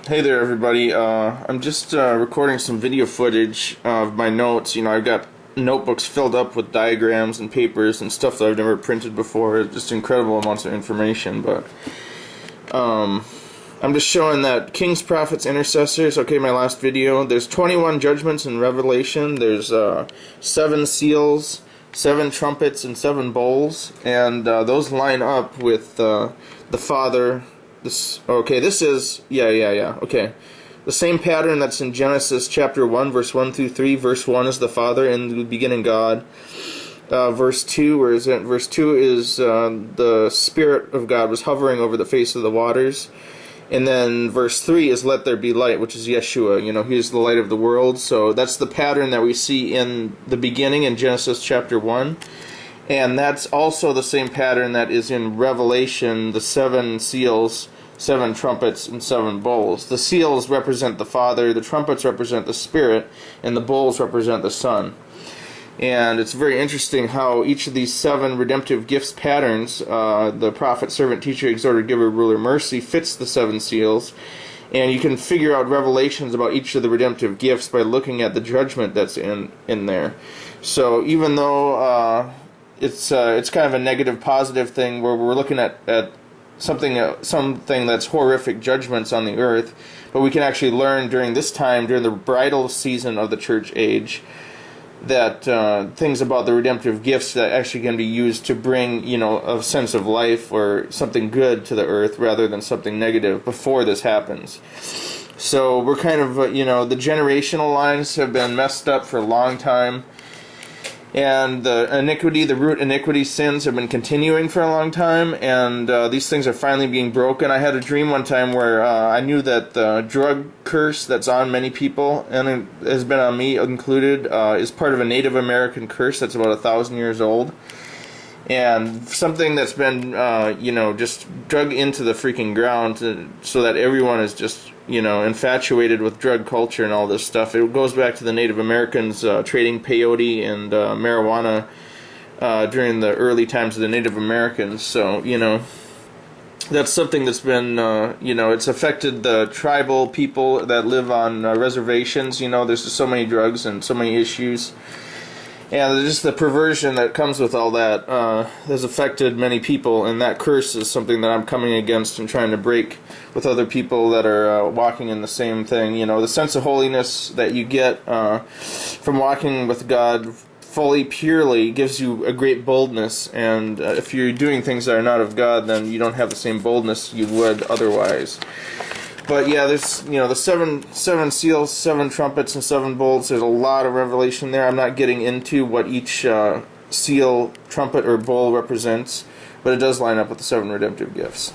Hey there, everybody. I'm just recording some video footage of my notes. I've got notebooks filled up with diagrams and papers and stuff that I've never printed before. Just incredible amounts of information. But I'm just showing that Kings, Prophets, Intercessors. Okay, my last video. There's 21 judgments in Revelation. There's 7 seals, 7 trumpets, and 7 bowls. And those line up with the Father. Okay, the same pattern that's in Genesis chapter 1, verse 1 through 3. Verse 1 is the Father, in the beginning God. Verse 2, where is it? Verse 2 is the Spirit of God was hovering over the face of the waters. And then verse 3 is let there be light, which is Yeshua. He is the light of the world. So that's the pattern that we see in the beginning in Genesis chapter 1. And that's also the same pattern that is in Revelation, the 7 seals, 7 trumpets, and 7 bowls. The seals represent the Father, the trumpets represent the Spirit, and the bowls represent the Son. And it's very interesting how each of these 7 redemptive gifts patterns, the prophet, servant, teacher, exhorter, giver, ruler, mercy, fits the 7 seals. And you can figure out revelations about each of the redemptive gifts by looking at the judgment that's in there. So even though it's kind of a negative positive thing where we're looking at something that's horrific judgments on the earth, but we can actually learn during this time, during the bridal season of the church age, that things about the redemptive gifts that actually can be used to bring a sense of life or something good to the earth rather than something negative before this happens. So we're kind of the generational lines have been messed up for a long time. And the root iniquity sins have been continuing for a long time, and these things are finally being broken. I had a dream one time where I knew that the drug curse that's on many people, and it has been on me included, is part of a Native American curse that's about 1,000 years old. And something that's been, just drug into the freaking ground so that everyone is just, infatuated with drug culture and all this stuff. It goes back to the Native Americans trading peyote and marijuana during the early times of the Native Americans. So, that's something that's been, it's affected the tribal people that live on reservations. There's just so many drugs and so many issues. And just the perversion that comes with all that has affected many people, and that curse is something that I'm coming against and trying to break with other people that are walking in the same thing. The sense of holiness that you get from walking with God fully, purely, gives you a great boldness, and if you're doing things that are not of God, then you don't have the same boldness you would otherwise. But yeah, there's the seven seals, 7 trumpets, and 7 bowls. There's a lot of revelation there. I'm not getting into what each seal, trumpet, or bowl represents, but it does line up with the 7 redemptive gifts.